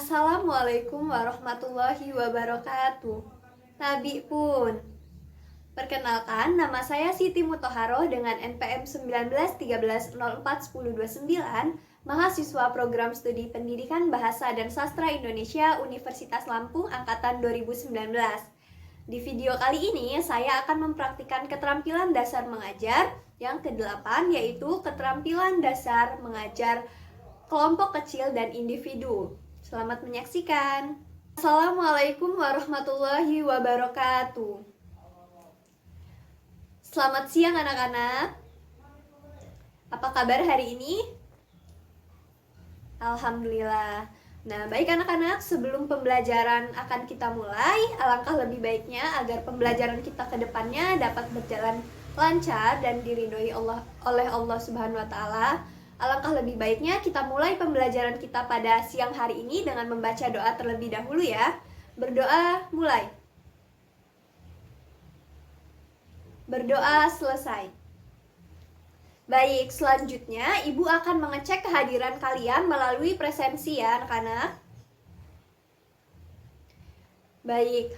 Assalamualaikum warahmatullahi wabarakatuh. Nabi pun. Perkenalkan, nama saya Siti Muttoharoh dengan NPM 1913041029, mahasiswa program studi Pendidikan Bahasa dan Sastra Indonesia Universitas Lampung angkatan 2019. Di video kali ini saya akan mempraktikkan keterampilan dasar mengajar yang ke-8, yaitu keterampilan dasar mengajar kelompok kecil dan individu. Selamat menyaksikan. Assalamualaikum warahmatullahi wabarakatuh. Selamat siang anak-anak. Apa kabar hari ini? Alhamdulillah. Nah, baik anak-anak, sebelum pembelajaran akan kita mulai, alangkah lebih baiknya agar pembelajaran kita ke depannya dapat berjalan lancar dan diridhoi oleh Allah Subhanahu wa taala. Alangkah lebih baiknya kita mulai pembelajaran kita pada siang hari ini dengan membaca doa terlebih dahulu ya. Berdoa mulai. Berdoa selesai. Baik, selanjutnya Ibu akan mengecek kehadiran kalian melalui presensi ya anak-anak. Baik,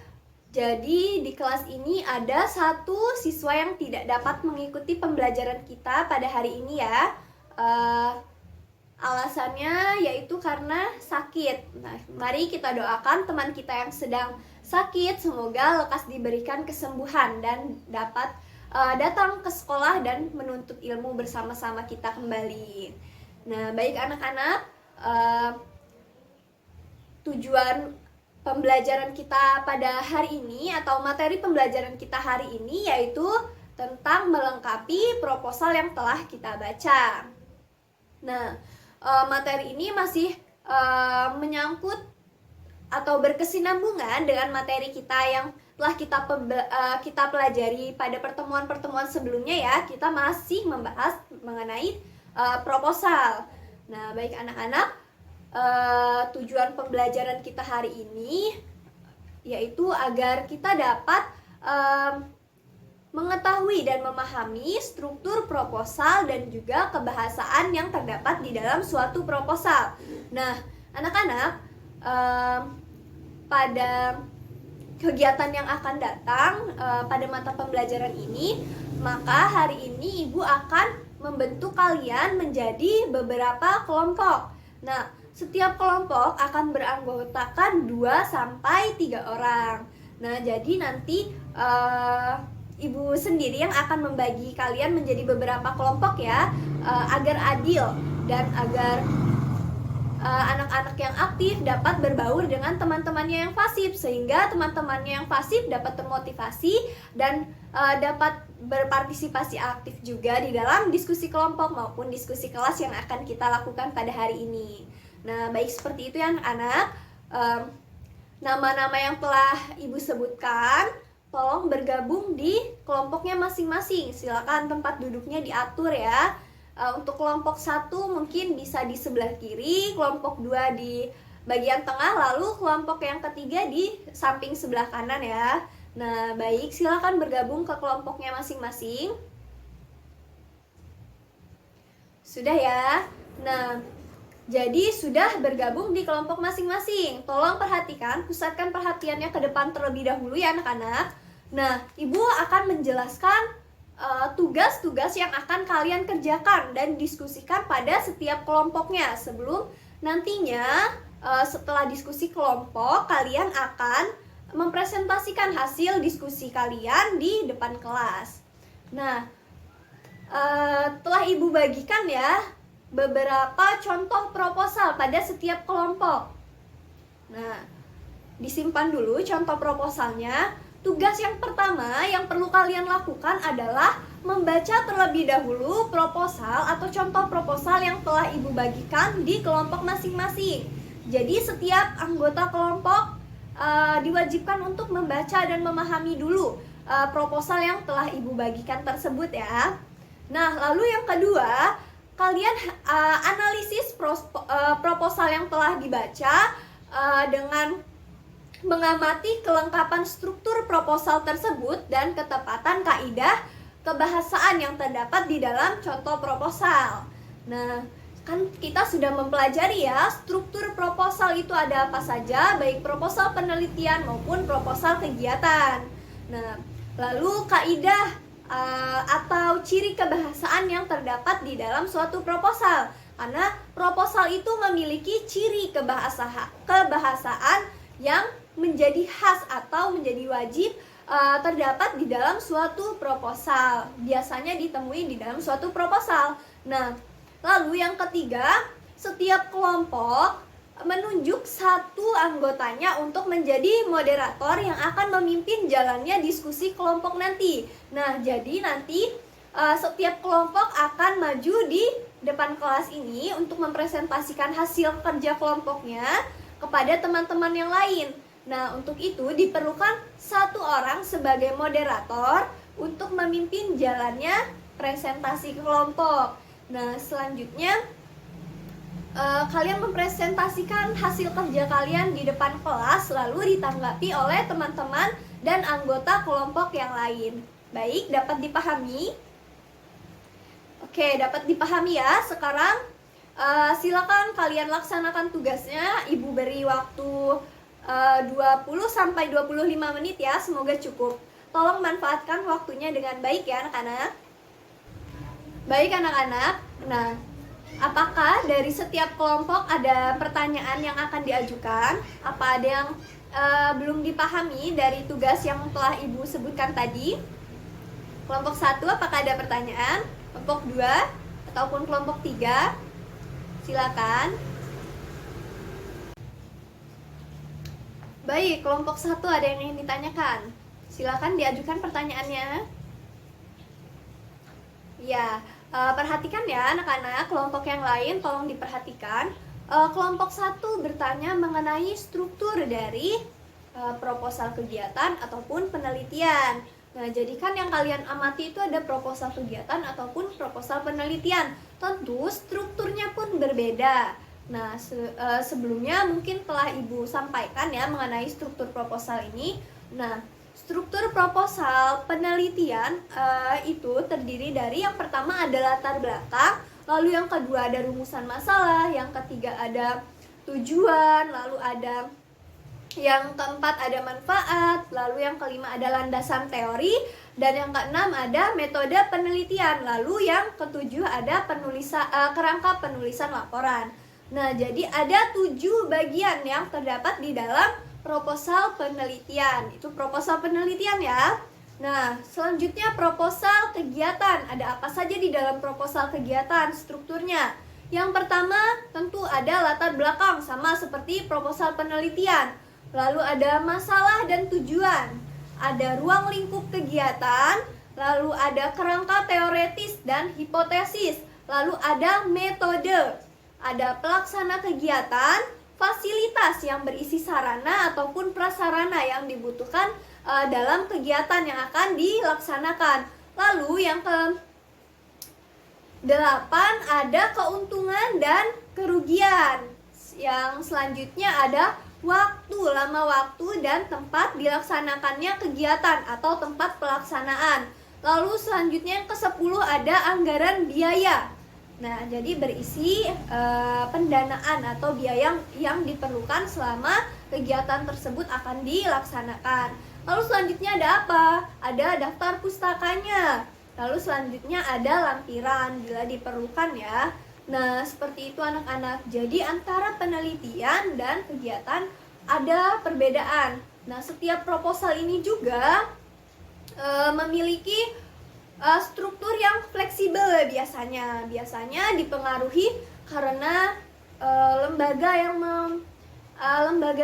jadi di kelas ini ada satu siswa yang tidak dapat mengikuti pembelajaran kita pada hari ini ya. Alasannya yaitu karena sakit. Nah, mari kita doakan teman kita yang sedang sakit, semoga lekas diberikan kesembuhan dan dapat datang ke sekolah dan menuntut ilmu bersama-sama kita kembali. Nah, baik anak-anak, tujuan pembelajaran kita pada hari ini atau materi pembelajaran kita hari ini yaitu tentang melengkapi proposal yang telah kita baca. Nah, materi ini masih menyangkut atau berkesinambungan dengan materi kita yang telah kita pelajari pada pertemuan-pertemuan sebelumnya ya. Kita masih membahas mengenai proposal. Nah, baik anak-anak, tujuan pembelajaran kita hari ini yaitu agar kita dapat mengetahui dan memahami struktur proposal dan juga kebahasaan yang terdapat di dalam suatu proposal. Nah, anak-anak, pada kegiatan yang akan datang pada mata pembelajaran ini, maka hari ini Ibu akan membentuk kalian menjadi beberapa kelompok. Nah, setiap kelompok akan beranggotakan 2-3 orang. Nah, jadi nanti Ibu sendiri yang akan membagi kalian menjadi beberapa kelompok ya, agar adil dan agar anak-anak yang aktif dapat berbaur dengan teman-temannya yang pasif, sehingga teman-temannya yang pasif dapat termotivasi dan dapat berpartisipasi aktif juga di dalam diskusi kelompok maupun diskusi kelas yang akan kita lakukan pada hari ini. Nah, baik seperti itu ya anak-anak. Nama-nama yang telah Ibu sebutkan tolong bergabung di kelompoknya masing-masing. Silakan tempat duduknya diatur ya. Untuk kelompok 1 mungkin bisa di sebelah kiri, kelompok 2 di bagian tengah, lalu kelompok yang ketiga di samping sebelah kanan ya. Nah, baik, silakan bergabung ke kelompoknya masing-masing. Sudah ya. Nah, jadi sudah bergabung di kelompok masing-masing. Tolong perhatikan, pusatkan perhatiannya ke depan terlebih dahulu ya anak-anak. Nah, Ibu akan menjelaskan tugas-tugas yang akan kalian kerjakan dan diskusikan pada setiap kelompoknya. Sebelum nantinya setelah diskusi kelompok, kalian akan mempresentasikan hasil diskusi kalian di depan kelas. Nah, telah Ibu bagikan ya beberapa contoh proposal pada setiap kelompok. Nah, disimpan dulu contoh proposalnya. Tugas yang pertama yang perlu kalian lakukan adalah membaca terlebih dahulu proposal atau contoh proposal yang telah Ibu bagikan di kelompok masing-masing. Jadi setiap anggota kelompok diwajibkan untuk membaca dan memahami dulu proposal yang telah Ibu bagikan tersebut ya. Nah, lalu yang kedua, kalian analisis proposal yang telah dibaca dengan mengamati kelengkapan struktur proposal tersebut dan ketepatan kaidah kebahasaan yang terdapat di dalam contoh proposal. Nah, kan kita sudah mempelajari ya struktur proposal itu ada apa saja, baik proposal penelitian maupun proposal kegiatan. Nah, lalu kaidah atau ciri kebahasaan yang terdapat di dalam suatu proposal. Karena proposal itu memiliki ciri kebahasaan yang menjadi khas atau menjadi wajib terdapat di dalam suatu proposal. Biasanya ditemui di dalam suatu proposal. Nah, lalu yang ketiga, setiap kelompok menunjuk satu anggotanya untuk menjadi moderator yang akan memimpin jalannya diskusi kelompok nanti. Nah, jadi nanti setiap kelompok akan maju di depan kelas ini untuk mempresentasikan hasil kerja kelompoknya kepada teman-teman yang lain. Nah, untuk itu diperlukan satu orang sebagai moderator untuk memimpin jalannya presentasi kelompok. Nah, selanjutnya kalian mempresentasikan hasil kerja kalian di depan kelas, lalu ditanggapi oleh teman-teman dan anggota kelompok yang lain. Baik, dapat dipahami? Oke, dapat dipahami ya. Sekarang silakan kalian laksanakan tugasnya. Ibu beri waktu 20-25 menit ya, semoga cukup. Tolong manfaatkan waktunya dengan baik ya anak-anak. Baik anak-anak, nah apakah dari setiap kelompok ada pertanyaan yang akan diajukan? Apa ada yang belum dipahami dari tugas yang telah Ibu sebutkan tadi? Kelompok 1 apakah ada pertanyaan? Kelompok 2 ataupun kelompok 3? Silakan. Baik, kelompok 1 ada yang ingin ditanyakan? Silakan diajukan pertanyaannya. Ya, perhatikan ya anak-anak, kelompok yang lain tolong diperhatikan. Kelompok 1 bertanya mengenai struktur dari proposal kegiatan ataupun penelitian. Nah, jadi kan yang kalian amati itu ada proposal kegiatan ataupun proposal penelitian. Tentu strukturnya pun berbeda. Nah, sebelumnya mungkin telah Ibu sampaikan ya mengenai struktur proposal ini. Nah, struktur proposal penelitian itu terdiri dari yang pertama ada latar belakang, lalu yang kedua ada rumusan masalah, yang ketiga ada tujuan, lalu ada yang keempat ada manfaat, lalu yang kelima ada landasan teori, dan yang keenam ada metode penelitian, lalu yang ketujuh ada kerangka penulisan laporan. Nah, jadi ada 7 bagian yang terdapat di dalam proposal penelitian. Itu proposal penelitian ya. Nah, selanjutnya proposal kegiatan. Ada apa saja di dalam proposal kegiatan strukturnya? Yang pertama tentu ada latar belakang sama seperti proposal penelitian. Lalu ada masalah dan tujuan. Ada ruang lingkup kegiatan, lalu ada kerangka teoretis dan hipotesis. Lalu ada metode. Ada pelaksana kegiatan, fasilitas yang berisi sarana ataupun prasarana yang dibutuhkan dalam kegiatan yang akan dilaksanakan. Lalu yang ke-8 ada keuntungan dan kerugian. Yang selanjutnya ada waktu, lama waktu dan tempat dilaksanakannya kegiatan atau tempat pelaksanaan. Lalu selanjutnya yang ke-10 ada anggaran biaya. Nah, jadi berisi pendanaan atau biaya yang diperlukan selama kegiatan tersebut akan dilaksanakan. Lalu selanjutnya ada apa? Ada daftar pustakanya. Lalu selanjutnya ada lampiran bila diperlukan ya. Nah, seperti itu anak-anak. Jadi antara penelitian dan kegiatan ada perbedaan. Nah, setiap proposal ini juga memiliki struktur yang fleksibel biasanya. Biasanya dipengaruhi karena lembaga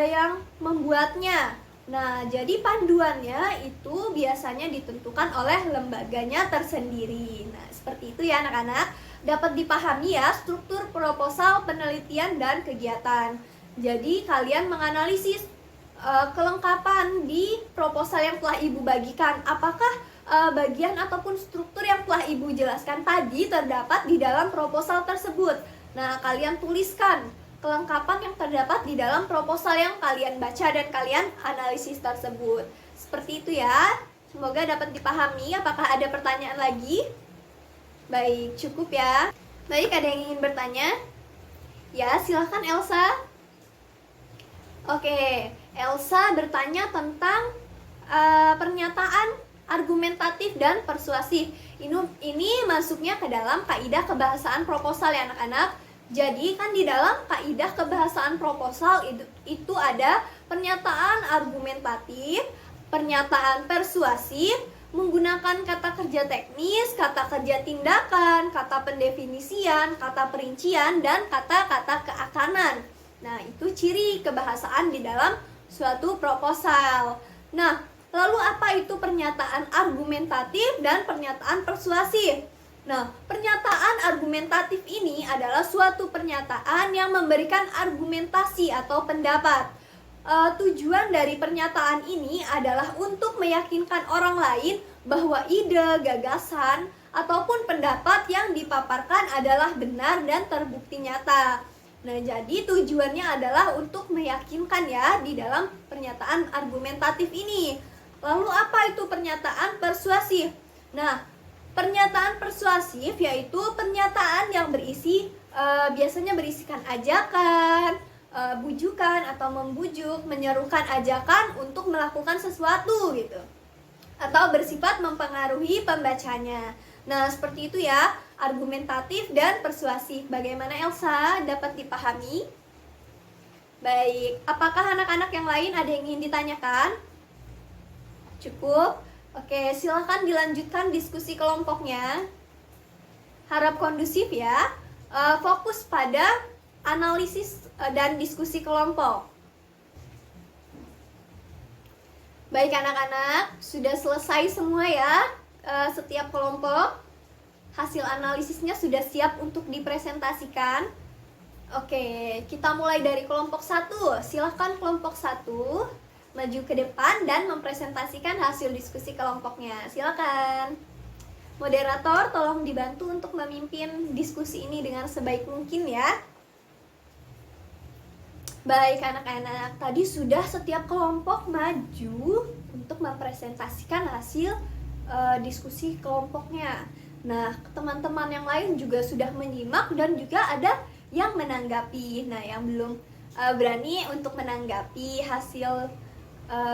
yang membuatnya. Nah, jadi panduannya itu biasanya ditentukan oleh lembaganya tersendiri. Nah, seperti itu ya anak-anak. Dapat dipahami ya struktur proposal penelitian dan kegiatan. Jadi kalian menganalisis kelengkapan di proposal yang telah Ibu bagikan. Apakah bagian ataupun struktur yang telah Ibu jelaskan tadi terdapat di dalam proposal tersebut? Nah, kalian tuliskan kelengkapan yang terdapat di dalam proposal yang kalian baca dan kalian analisis tersebut. Seperti itu ya. Semoga dapat dipahami. Apakah ada pertanyaan lagi? Baik, cukup ya. Baik, ada yang ingin bertanya? Ya, silahkan Elsa. Oke, Elsa bertanya tentang pernyataan argumentatif dan persuasif. Ini masuknya ke dalam kaidah kebahasaan proposal ya anak-anak. Jadi kan di dalam kaidah kebahasaan proposal itu ada pernyataan argumentatif, pernyataan persuasif, menggunakan kata kerja teknis, kata kerja tindakan, kata pendefinisian, kata perincian, dan kata-kata keakanan. Nah, itu ciri kebahasaan di dalam suatu proposal. Nah, lalu apa itu pernyataan argumentatif dan pernyataan persuasif? Nah, pernyataan argumentatif ini adalah suatu pernyataan yang memberikan argumentasi atau pendapat. Tujuan dari pernyataan ini adalah untuk meyakinkan orang lain bahwa ide, gagasan, ataupun pendapat yang dipaparkan adalah benar dan terbukti nyata. Nah, jadi tujuannya adalah untuk meyakinkan ya di dalam pernyataan argumentatif ini. Lalu apa itu pernyataan persuasif? Nah, pernyataan persuasif yaitu pernyataan yang berisi biasanya berisikan ajakan, bujukan atau membujuk, menyerukan ajakan untuk melakukan sesuatu gitu, atau bersifat mempengaruhi pembacanya. Nah, seperti itu ya, argumentatif dan persuasif. Bagaimana Elsa? Dapat dipahami? Baik, apakah anak-anak yang lain ada yang ingin ditanyakan? Cukup? Oke, silakan dilanjutkan diskusi kelompoknya. Harap kondusif ya. Fokus pada analisis dan diskusi kelompok. Baik anak-anak, sudah selesai semua ya setiap kelompok. Hasil analisisnya sudah siap untuk dipresentasikan. Oke, kita mulai dari kelompok 1. Silahkan kelompok 1 maju ke depan dan mempresentasikan hasil diskusi kelompoknya. Silakan. Moderator, tolong dibantu untuk memimpin diskusi ini dengan sebaik mungkin ya. Baik anak-anak, tadi sudah setiap kelompok maju untuk mempresentasikan hasil diskusi kelompoknya. Nah, teman-teman yang lain juga sudah menyimak dan juga ada yang menanggapi. Nah, yang belum berani untuk menanggapi hasil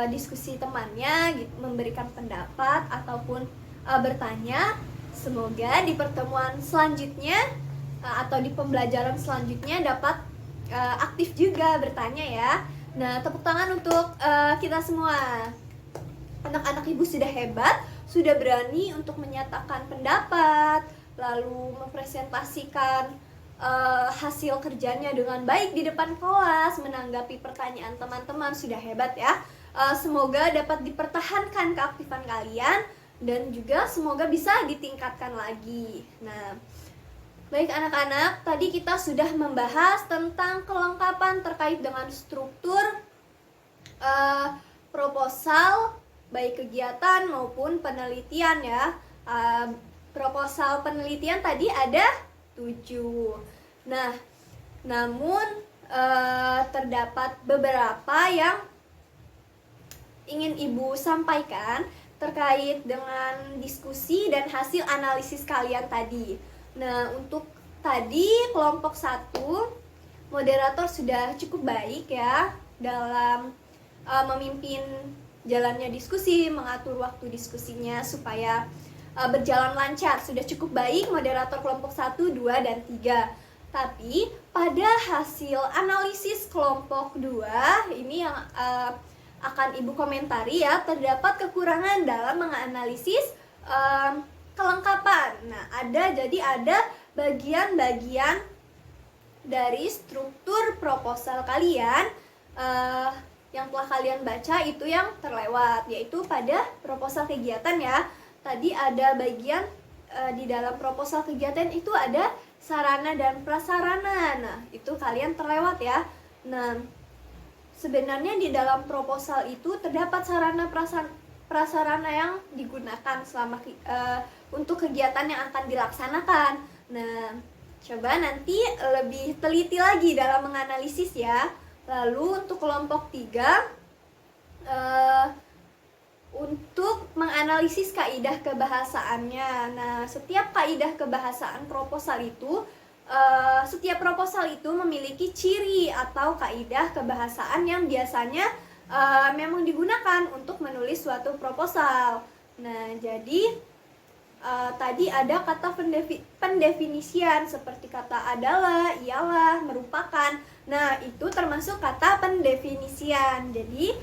diskusi temannya, gitu, memberikan pendapat ataupun bertanya, semoga di pertemuan selanjutnya atau di pembelajaran selanjutnya dapat aktif juga bertanya ya. Nah, tepuk tangan untuk kita semua. Anak-anak ibu sudah hebat, sudah berani untuk menyatakan pendapat, lalu mempresentasikan hasil kerjanya dengan baik di depan kelas, menanggapi pertanyaan teman-teman. Sudah hebat ya. Semoga dapat dipertahankan keaktifan kalian dan juga semoga bisa ditingkatkan lagi. Nah, baik anak-anak, tadi kita sudah membahas tentang kelengkapan terkait dengan struktur proposal baik kegiatan maupun penelitian ya. Proposal penelitian tadi ada 7. Nah, namun terdapat beberapa yang ingin Ibu sampaikan terkait dengan diskusi dan hasil analisis kalian tadi. Nah, untuk tadi kelompok 1, moderator sudah cukup baik ya dalam memimpin jalannya diskusi, mengatur waktu diskusinya supaya berjalan lancar. Sudah cukup baik moderator kelompok 1, 2, dan 3. Tapi pada hasil analisis kelompok 2, ini yang akan Ibu komentari ya, terdapat kekurangan dalam menganalisis kelengkapan. Nah, jadi ada bagian-bagian dari struktur proposal kalian yang telah kalian baca itu yang terlewat, yaitu pada proposal kegiatan ya. Tadi ada bagian di dalam proposal kegiatan itu ada sarana dan prasarana. Nah, itu kalian terlewat ya. Nah, sebenarnya di dalam proposal itu terdapat sarana prasarana yang digunakan selama untuk kegiatan yang akan dilaksanakan. Nah, coba nanti lebih teliti lagi dalam menganalisis ya. Lalu untuk kelompok 3 untuk menganalisis kaidah kebahasaannya. Nah, setiap kaidah kebahasaan proposal itu setiap proposal itu memiliki ciri atau kaidah kebahasaan yang biasanya memang digunakan untuk menulis suatu proposal. Nah, jadi tadi ada kata pendefinisian seperti kata adalah, ialah, merupakan. Nah, itu termasuk kata pendefinisian. Jadi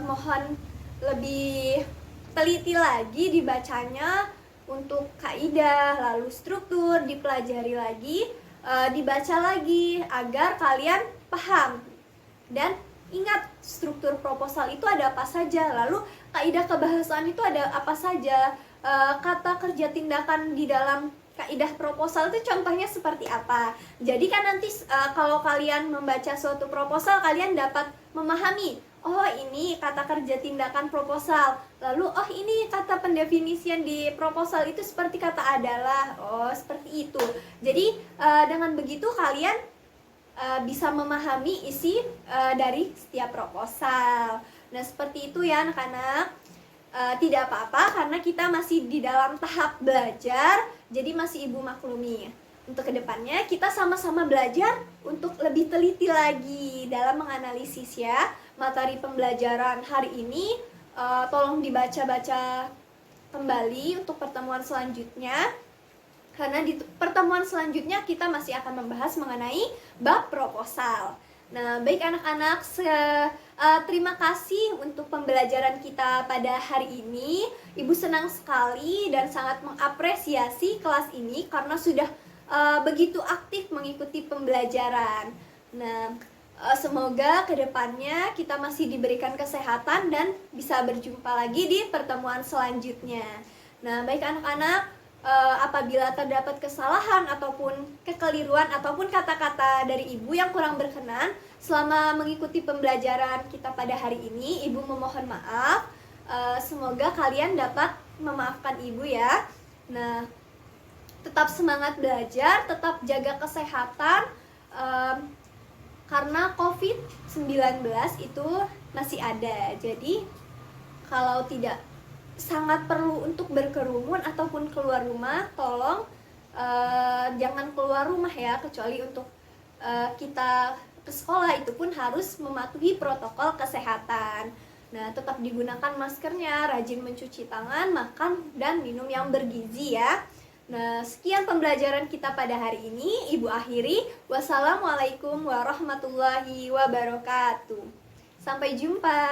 mohon lebih teliti lagi dibacanya untuk kaidah, lalu struktur, dipelajari lagi, dibaca lagi agar kalian paham. Dan ingat, struktur proposal itu ada apa saja, lalu kaidah kebahasaan itu ada apa saja, kata kerja tindakan di dalam kaidah proposal itu contohnya seperti apa. Jadi kan nanti kalau kalian membaca suatu proposal, kalian dapat memahami, oh ini kata kerja tindakan proposal, lalu oh ini kata pendefinisian di proposal itu seperti kata adalah, oh seperti itu. Jadi dengan begitu kalian bisa memahami isi dari setiap proposal. Nah, seperti itu ya anak-anak. Tidak apa-apa karena kita masih di dalam tahap belajar, jadi masih ibu maklumi. Untuk kedepannya kita sama-sama belajar untuk lebih teliti lagi dalam menganalisis ya materi pembelajaran hari ini. Tolong dibaca-baca kembali untuk pertemuan selanjutnya, karena di pertemuan selanjutnya kita masih akan membahas mengenai bab proposal. Nah, baik anak-anak, terima kasih untuk pembelajaran kita pada hari ini. Ibu senang sekali dan sangat mengapresiasi kelas ini karena sudah begitu aktif mengikuti pembelajaran. Nah, semoga kedepannya kita masih diberikan kesehatan dan bisa berjumpa lagi di pertemuan selanjutnya. Nah, baik anak-anak, apabila terdapat kesalahan ataupun kekeliruan ataupun kata-kata dari ibu yang kurang berkenan selama mengikuti pembelajaran kita pada hari ini, ibu memohon maaf. Semoga kalian dapat memaafkan ibu ya. Nah, tetap semangat belajar, tetap jaga kesehatan, karena COVID-19 itu masih ada. Jadi kalau tidak sangat perlu untuk berkerumun ataupun keluar rumah, tolong jangan keluar rumah ya, kecuali untuk kita ke sekolah, itu pun harus mematuhi protokol kesehatan. Nah, tetap digunakan maskernya, rajin mencuci tangan, makan dan minum yang bergizi ya. Nah, sekian pembelajaran kita pada hari ini. Ibu akhiri. Wassalamualaikum warahmatullahi wabarakatuh. Sampai jumpa.